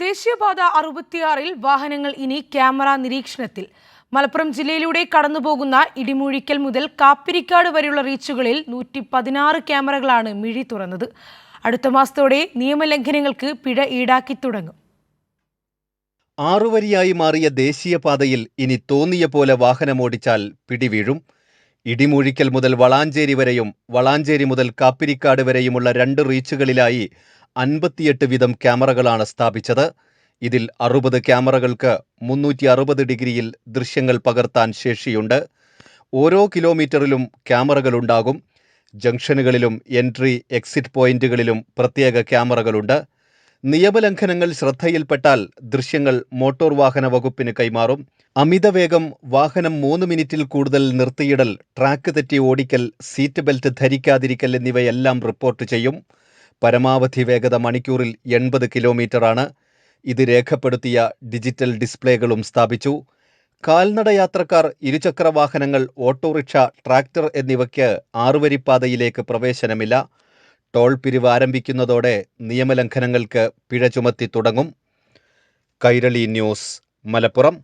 ദേശീയപാത 66-ൽ വാഹനങ്ങൾ ഇനി ക്യാമറ നിരീക്ഷണത്തിൽ. മലപ്പുറം ജില്ലയിലൂടെ കടന്നുപോകുന്ന ഇടിമൂഴിക്കൽ മുതൽ കാപ്പിരിക്കാട് വരെയുള്ള റീച്ചുകളിൽ 116 ക്യാമറകളാണ് മിഴി തുറന്നത്. അടുത്ത മാസത്തോടെ നിയമലംഘനങ്ങൾക്ക് പിഴ ഈടാക്കി തുടങ്ങും. 6 വരിയായി മാറിയ ദേശീയപാതയിൽ ഇനി തോന്നിയ പോലെ വാഹനമോടിച്ചാൽ പിടിവീഴും. ഇടിമൂഴിക്കൽ മുതൽ വളാഞ്ചേരി വരെയും വളാഞ്ചേരി മുതൽ കാപ്പിരിക്കാട് വരെയുമുള്ള 2 റീച്ചുകളിലായി 58 വീതം ക്യാമറകളാണ് സ്ഥാപിച്ചത്. ഇതിൽ 60 ക്യാമറകൾക്ക് 360 ഡിഗ്രിയിൽ ദൃശ്യങ്ങൾ പകർത്താൻ ശേഷിയുണ്ട്. ഓരോ കിലോമീറ്ററിലും ക്യാമറകളുണ്ടാകും. ജംഗ്ഷനുകളിലും എൻട്രി എക്സിറ്റ് പോയിന്റുകളിലും പ്രത്യേക ക്യാമറകളുണ്ട്. നിയമലംഘനങ്ങൾ ശ്രദ്ധയിൽപ്പെട്ടാൽ ദൃശ്യങ്ങൾ മോട്ടോർ വാഹന വകുപ്പിന് കൈമാറും. അമിതവേഗം, വാഹനം 3 മിനിറ്റിൽ കൂടുതൽ നിർത്തിയിടൽ, ട്രാക്ക് തെറ്റി ഓടിക്കൽ, സീറ്റ് ബെൽറ്റ് ധരിക്കാതിരിക്കൽ എന്നിവയെല്ലാം റിപ്പോർട്ട് ചെയ്യും. പരമാവധി വേഗത മണിക്കൂറിൽ 80 കിലോമീറ്ററാണ്. ഇത് രേഖപ്പെടുത്തിയ ഡിജിറ്റൽ ഡിസ്പ്ലേകളും സ്ഥാപിച്ചു. കാൽനടയാത്രക്കാർ, ഇരുചക്ര വാഹനങ്ങൾ, ഓട്ടോറിക്ഷ, ട്രാക്ടർ എന്നിവയ്ക്ക് 6 വരിപ്പാതയിലേക്ക് പ്രവേശനമില്ല. ടോൾ പിരിവ് ആരംഭിക്കുന്നതോടെ നിയമലംഘനങ്ങൾക്ക് പിഴ ചുമത്തി തുടങ്ങും. കൈരളി ന്യൂസ്, മലപ്പുറം.